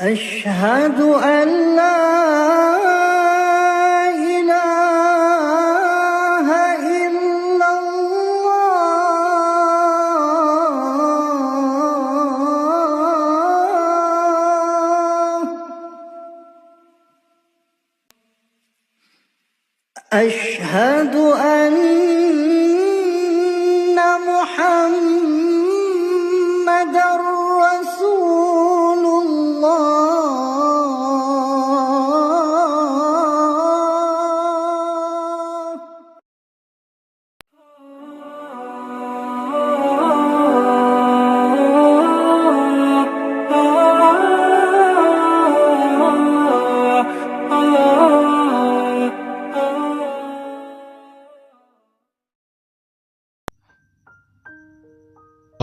أشهد أن لا إله إلا الله أشهد أن محمدًا رسول الله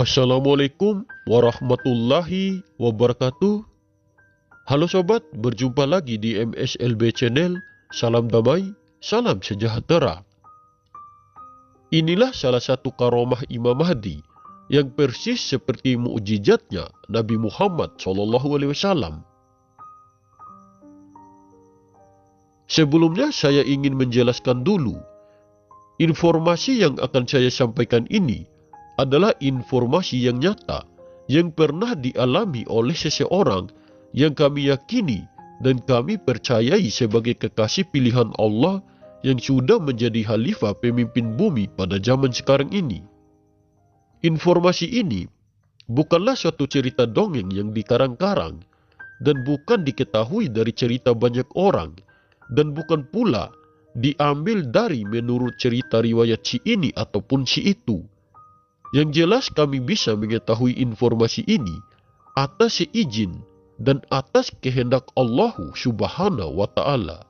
Assalamualaikum warahmatullahi wabarakatuh. Halo sobat, berjumpa lagi di MSLB Channel. Salam damai, salam sejahtera. Inilah salah satu karomah Imam Mahdi yang persis seperti mukjizatnya Nabi Muhammad SAW. Sebelumnya saya ingin menjelaskan dulu, informasi yang akan saya sampaikan ini adalah informasi yang nyata yang pernah dialami oleh seseorang yang kami yakini dan kami percayai sebagai kekasih pilihan Allah yang sudah menjadi khalifah pemimpin bumi pada zaman sekarang ini. Informasi ini bukanlah suatu cerita dongeng yang dikarang-karang dan bukan diketahui dari cerita banyak orang dan bukan pula diambil dari menurut cerita riwayat si ini ataupun si itu. Yang jelas kami bisa mengetahui informasi ini atas seizin dan atas kehendak Allah Subhanahu wa Ta'ala.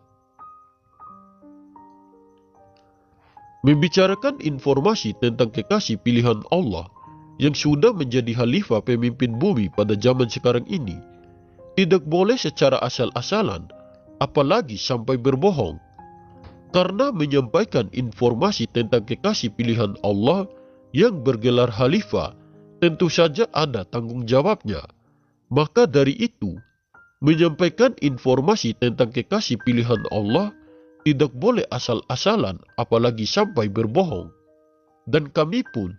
Membicarakan informasi tentang kekasih pilihan Allah yang sudah menjadi khalifah pemimpin bumi pada zaman sekarang ini tidak boleh secara asal-asalan, apalagi sampai berbohong. Karena menyampaikan informasi tentang kekasih pilihan Allah yang bergelar khalifah tentu saja ada tanggung jawabnya. Maka dari itu, menyampaikan informasi tentang kekasih pilihan Allah tidak boleh asal-asalan apalagi sampai berbohong. Dan kami pun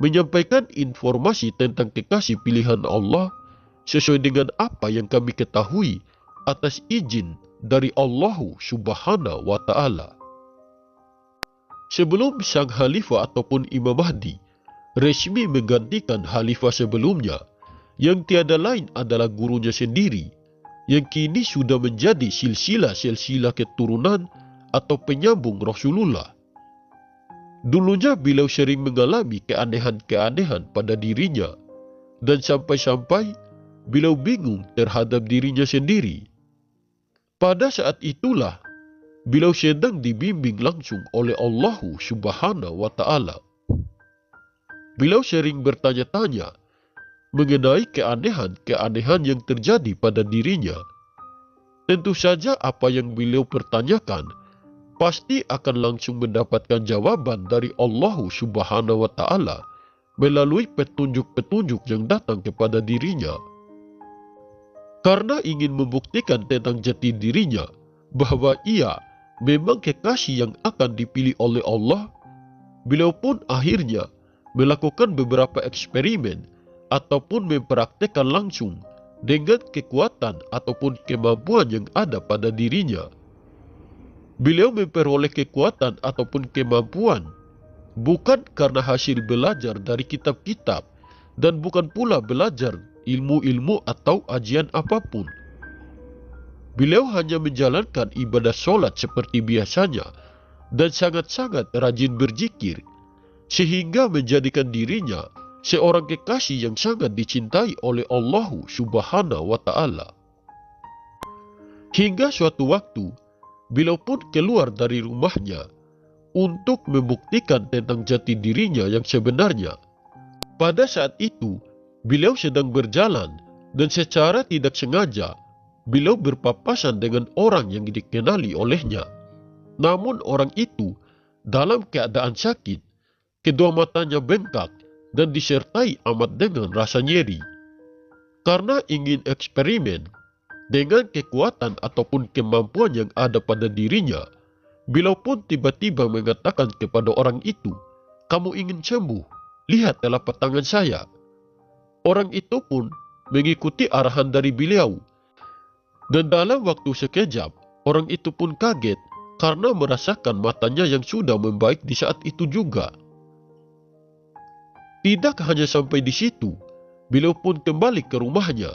menyampaikan informasi tentang kekasih pilihan Allah sesuai dengan apa yang kami ketahui atas izin dari Allah Subhanahu wa Ta'ala. Sebelum sang khalifah ataupun Imam Mahdi resmi menggantikan khalifah sebelumnya, yang tiada lain adalah gurunya sendiri, yang kini sudah menjadi silsilah keturunan atau penyambung Rasulullah. Dulunya beliau sering mengalami keanehan-keanehan pada dirinya, dan sampai-sampai beliau bingung terhadap dirinya sendiri. Pada saat itulah beliau sedang dibimbing langsung oleh Allah Subhanahu wa Ta'ala. Beliau sering bertanya-tanya mengenai keanehan-keanehan yang terjadi pada dirinya. Tentu saja apa yang beliau pertanyakan pasti akan langsung mendapatkan jawaban dari Allah Subhanahu wa Ta'ala melalui petunjuk-petunjuk yang datang kepada dirinya. Karena ingin membuktikan tentang jati dirinya bahwa ia memang kekasih yang akan dipilih oleh Allah, beliau pun akhirnya melakukan beberapa eksperimen ataupun mempraktekkan langsung dengan kekuatan ataupun kemampuan yang ada pada dirinya. Beliau memperoleh kekuatan ataupun kemampuan bukan karena hasil belajar dari kitab-kitab dan bukan pula belajar ilmu-ilmu atau ajian apapun. Beliau hanya menjalankan ibadah solat seperti biasanya dan sangat-sangat rajin berzikir, sehingga menjadikan dirinya seorang kekasih yang sangat dicintai oleh Allah Subhanahu wa Ta'ala. Hingga suatu waktu, beliau pun keluar dari rumahnya untuk membuktikan tentang jati dirinya yang sebenarnya. Pada saat itu, beliau sedang berjalan dan secara tidak sengaja beliau berpapasan dengan orang yang dikenali olehnya. Namun orang itu dalam keadaan sakit, kedua matanya bengkak dan disertai amat dengan rasa nyeri. Karena ingin eksperimen, dengan kekuatan ataupun kemampuan yang ada pada dirinya, bila pun tiba-tiba mengatakan kepada orang itu, "Kamu ingin sembuh? Lihat telapak tangan saya." Orang itu pun mengikuti arahan dari beliau. Dan dalam waktu sekejap, orang itu pun kaget karena merasakan matanya yang sudah membaik di saat itu juga. Tidak hanya sampai di situ, beliau pun kembali ke rumahnya.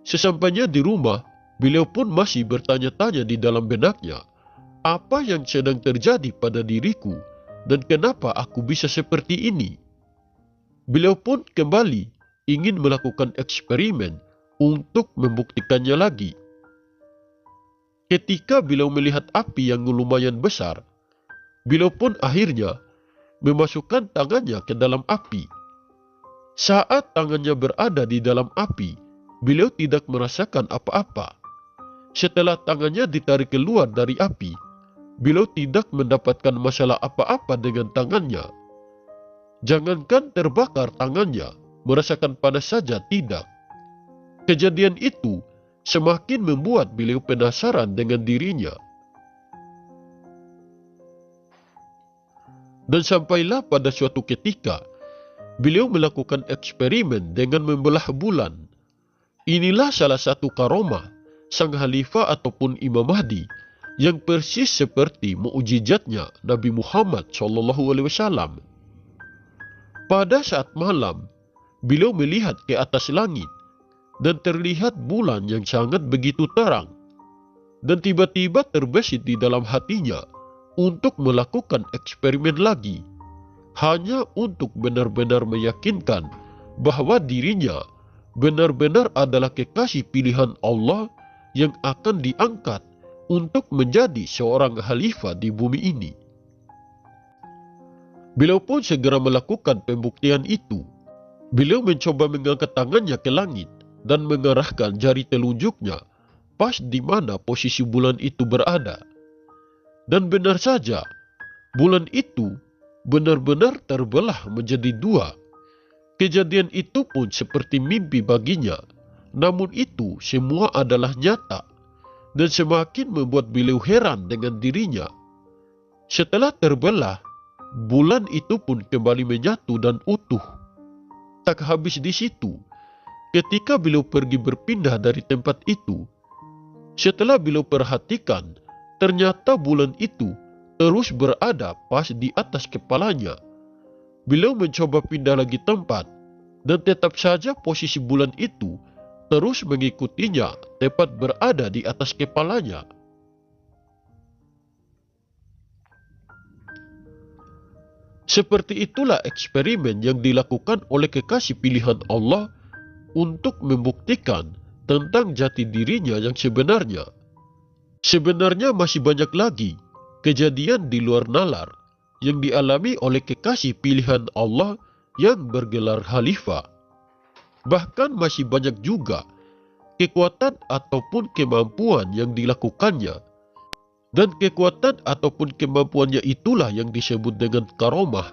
Sesampainya di rumah, beliau pun masih bertanya-tanya di dalam benaknya, apa yang sedang terjadi pada diriku dan kenapa aku bisa seperti ini? Beliau pun kembali ingin melakukan eksperimen untuk membuktikannya lagi. Ketika beliau melihat api yang lumayan besar, beliau pun akhirnya memasukkan tangannya ke dalam api. Saat tangannya berada di dalam api, beliau tidak merasakan apa-apa. Setelah tangannya ditarik keluar dari api, beliau tidak mendapatkan masalah apa-apa dengan tangannya. Jangankan terbakar tangannya, merasakan panas saja tidak. Kejadian itu semakin membuat beliau penasaran dengan dirinya. Dan sampailah pada suatu ketika, beliau melakukan eksperimen dengan membelah bulan. Inilah salah satu karomah sang Khalifah ataupun Imam Mahdi yang persis seperti mukjizatnya Nabi Muhammad SAW. Pada saat malam, beliau melihat ke atas langit dan terlihat bulan yang sangat begitu terang. Dan tiba-tiba terbesit di dalam hatinya untuk melakukan eksperimen lagi, hanya untuk benar-benar meyakinkan bahwa dirinya benar-benar adalah kekasih pilihan Allah yang akan diangkat untuk menjadi seorang khalifah di bumi ini. Beliau pun segera melakukan pembuktian itu. Beliau mencoba mengangkat tangannya ke langit dan mengarahkan jari telunjuknya pas di mana posisi bulan itu berada. Dan benar saja, bulan itu benar-benar terbelah menjadi dua. Kejadian itu pun seperti mimpi baginya, namun itu semua adalah nyata dan semakin membuat beliau heran dengan dirinya. Setelah terbelah, bulan itu pun kembali menyatu dan utuh. Tak habis di situ, ketika beliau pergi berpindah dari tempat itu, setelah beliau perhatikan, ternyata bulan itu terus berada pas di atas kepalanya. Beliau mencoba pindah lagi tempat, dan tetap saja posisi bulan itu terus mengikutinya tepat berada di atas kepalanya. Seperti itulah eksperimen yang dilakukan oleh kekasih pilihan Allah untuk membuktikan tentang jati dirinya yang sebenarnya. Sebenarnya masih banyak lagi kejadian di luar nalar yang dialami oleh kekasih pilihan Allah yang bergelar khalifah. Bahkan masih banyak juga kekuatan ataupun kemampuan yang dilakukannya. Dan kekuatan ataupun kemampuannya itulah yang disebut dengan karomah.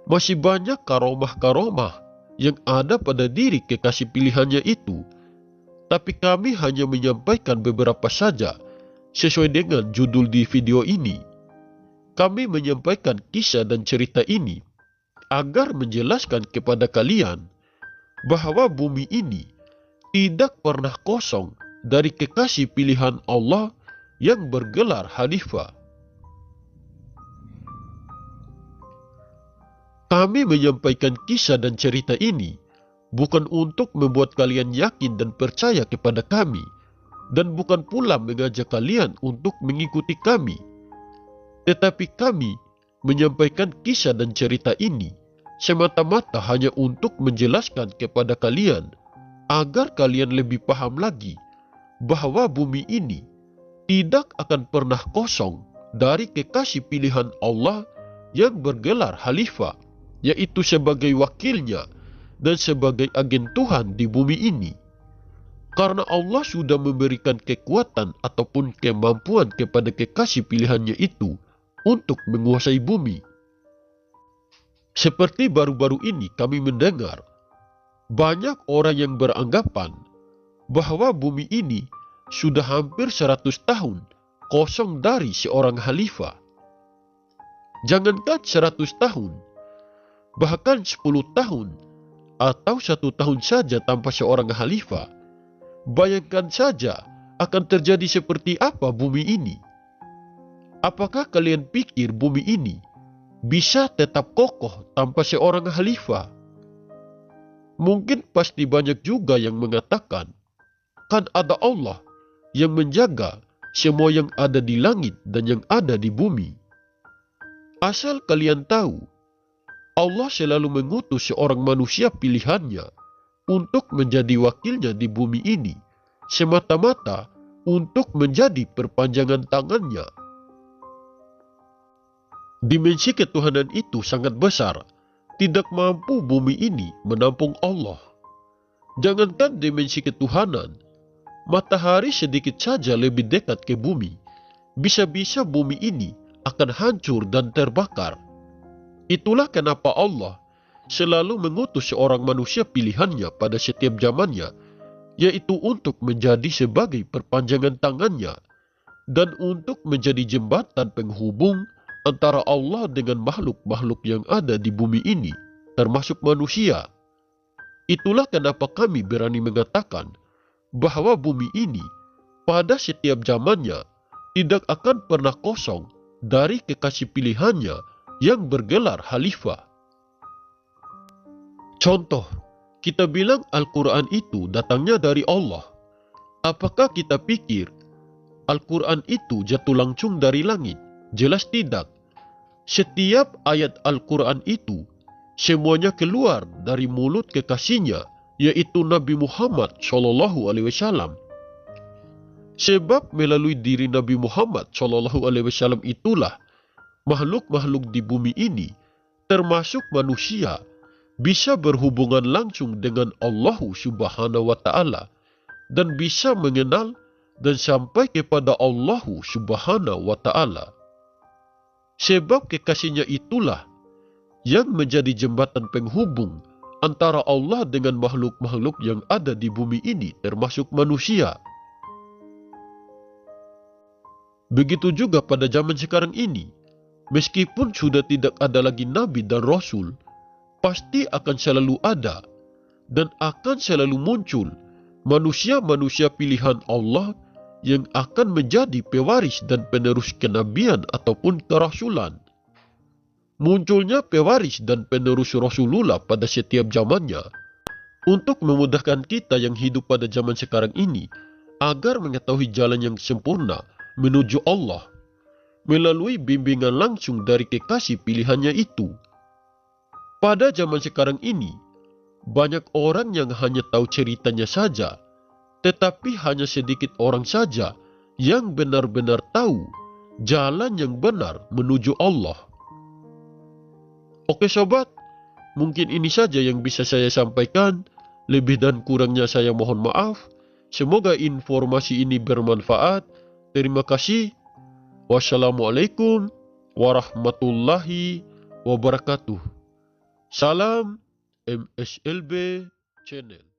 Masih banyak karomah-karomah yang ada pada diri kekasih pilihannya itu. Tapi kami hanya menyampaikan beberapa saja sesuai dengan judul di video ini. Kami menyampaikan kisah dan cerita ini agar menjelaskan kepada kalian bahwa bumi ini tidak pernah kosong dari kekasih pilihan Allah yang bergelar khalifah. Kami menyampaikan kisah dan cerita ini bukan untuk membuat kalian yakin dan percaya kepada kami, dan bukan pula mengajak kalian untuk mengikuti kami. Tetapi kami menyampaikan kisah dan cerita ini semata-mata hanya untuk menjelaskan kepada kalian agar kalian lebih paham lagi bahwa bumi ini tidak akan pernah kosong dari kekasih pilihan Allah yang bergelar khalifah, yaitu sebagai wakilnya dan sebagai agen Tuhan di bumi ini. Karena Allah sudah memberikan kekuatan ataupun kemampuan kepada kekasih pilihannya itu untuk menguasai bumi. Seperti baru-baru ini kami mendengar banyak orang yang beranggapan bahwa bumi ini sudah hampir 100 tahun kosong dari seorang khalifah. Jangankan 100 tahun, bahkan 10 tahun atau 1 tahun saja tanpa seorang khalifah, bayangkan saja akan terjadi seperti apa bumi ini. Apakah kalian pikir bumi ini bisa tetap kokoh tanpa seorang khalifah? Mungkin pasti banyak juga yang mengatakan, kan ada Allah yang menjaga semua yang ada di langit dan yang ada di bumi. Asal kalian tahu, Allah selalu mengutus seorang manusia pilihannya untuk menjadi wakilnya di bumi ini, semata-mata untuk menjadi perpanjangan tangannya. Dimensi ketuhanan itu sangat besar, tidak mampu bumi ini menampung Allah. Jangankan dimensi ketuhanan, matahari sedikit saja lebih dekat ke bumi, bisa-bisa bumi ini akan hancur dan terbakar. Itulah kenapa Allah selalu mengutus seorang manusia pilihannya pada setiap zamannya, yaitu untuk menjadi sebagai perpanjangan tangannya dan untuk menjadi jembatan penghubung antara Allah dengan makhluk-makhluk yang ada di bumi ini, termasuk manusia. Itulah kenapa kami berani mengatakan bahwa bumi ini pada setiap zamannya tidak akan pernah kosong dari kekasih pilihannya yang bergelar khalifah. Contoh, kita bilang Al-Quran itu datangnya dari Allah. Apakah kita pikir Al-Quran itu jatuh langsung dari langit? Jelas tidak. Setiap ayat Al-Quran itu semuanya keluar dari mulut kekasihnya, yaitu Nabi Muhammad SAW. Sebab melalui diri Nabi Muhammad SAW itulah makhluk-makhluk di bumi ini, termasuk manusia, bisa berhubungan langsung dengan Allah Subhanahu wa Ta'ala dan bisa mengenal dan sampai kepada Allah Subhanahu wa Ta'ala. Sebab kekasihnya itulah yang menjadi jembatan penghubung antara Allah dengan makhluk-makhluk yang ada di bumi ini, termasuk manusia. Begitu juga pada zaman sekarang ini, meskipun sudah tidak ada lagi Nabi dan Rasul, pasti akan selalu ada dan akan selalu muncul manusia-manusia pilihan Allah yang akan menjadi pewaris dan penerus kenabian ataupun kerasulan. Munculnya pewaris dan penerus Rasulullah pada setiap zamannya untuk memudahkan kita yang hidup pada zaman sekarang ini agar mengetahui jalan yang sempurna menuju Allah melalui bimbingan langsung dari kekasih pilihannya itu. Pada zaman sekarang ini, banyak orang yang hanya tahu ceritanya saja, tetapi hanya sedikit orang saja yang benar-benar tahu jalan yang benar menuju Allah. Oke sobat, mungkin ini saja yang bisa saya sampaikan. Lebih dan kurangnya saya mohon maaf. Semoga informasi ini bermanfaat. Terima kasih. Wassalamualaikum warahmatullahi wabarakatuh. Salam MSLB Channel.